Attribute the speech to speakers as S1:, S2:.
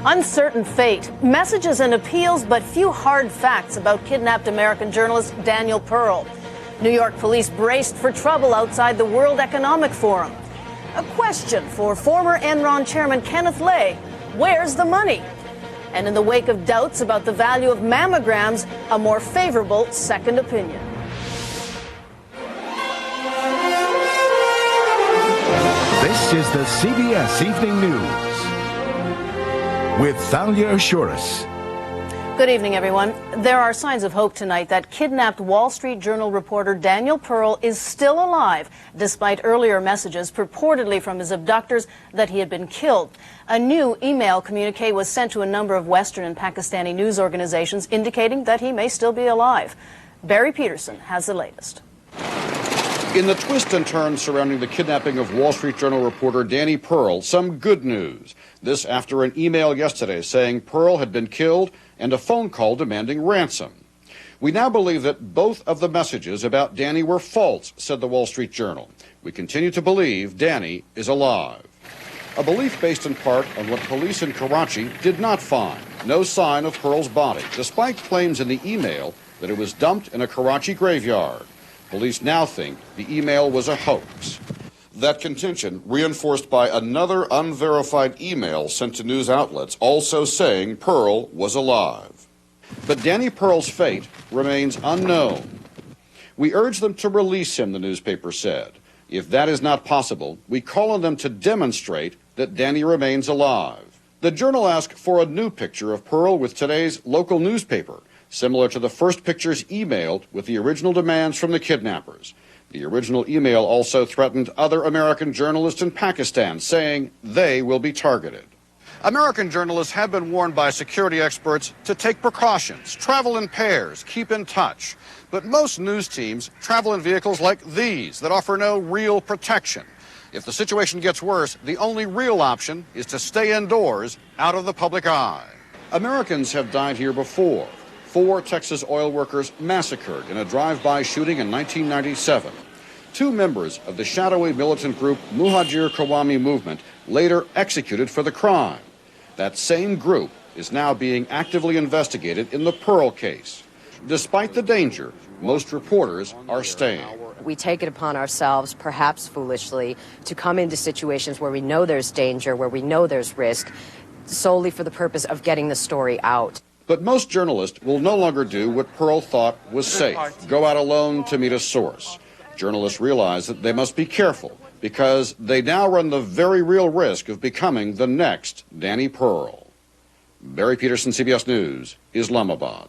S1: Uncertain fate, messages and appeals, but few hard facts about kidnapped American journalist Daniel Pearl. New York police braced for trouble outside the World Economic Forum. A question for former Enron chairman Kenneth Lay: where's the money? And in the wake of doubts about the value of mammograms, a more favorable second opinion.
S2: This is the CBS Evening News with Thalia Assuris.
S1: Good evening, everyone. There are signs of hope tonight that kidnapped Wall Street Journal reporter Daniel Pearl is still alive, despite earlier messages purportedly from his abductors that he had been killed. A new email communique was sent to a number of Western and Pakistani news organizations indicating that he may still be alive. Barry Peterson has the latest.
S3: In the twist and turns surrounding the kidnapping of Wall Street Journal reporter Danny Pearl, some good news. This after an email yesterday saying Pearl had been killed and a phone call demanding ransom. We now believe that both of the messages about Danny were false, said the Wall Street Journal. We continue to believe Danny is alive. A belief based in part on what police in Karachi did not find. No sign of Pearl's body, despite claims in the email that it was dumped in a Karachi graveyard. Police now think the email was a hoax. That contention reinforced by another unverified email sent to news outlets also saying Pearl was alive. But Danny Pearl's fate remains unknown. We urge them to release him, the newspaper said. If that is not possible, we call on them to demonstrate that Danny remains alive. The Journal asked for a new picture of Pearl with today's local newspaper, similar to the first pictures emailed with the original demands from the kidnappers. The original email also threatened other American journalists in Pakistan, saying they will be targeted. American journalists have been warned by security experts to take precautions, travel in pairs, keep in touch. But most news teams travel in vehicles like these that offer no real protection. If the situation gets worse, the only real option is to stay indoors, out of the public eye. Americans have died here before. 4 Texas oil workers massacred in a drive-by shooting in 1997. 2 members of the shadowy militant group Muhajir Qawami movement later executed for the crime. That same group is now being actively investigated in the Pearl case. Despite the danger, most reporters are staying.
S4: We take it upon ourselves, perhaps foolishly, to come into situations where we know there's danger, where we know there's risk, solely for the purpose of getting the story out.
S3: But most journalists will no longer do what Pearl thought was safe, go out alone to meet a source. Journalists realize that they must be careful because they now run the very real risk of becoming the next Danny Pearl. Barry Peterson, CBS News, Islamabad.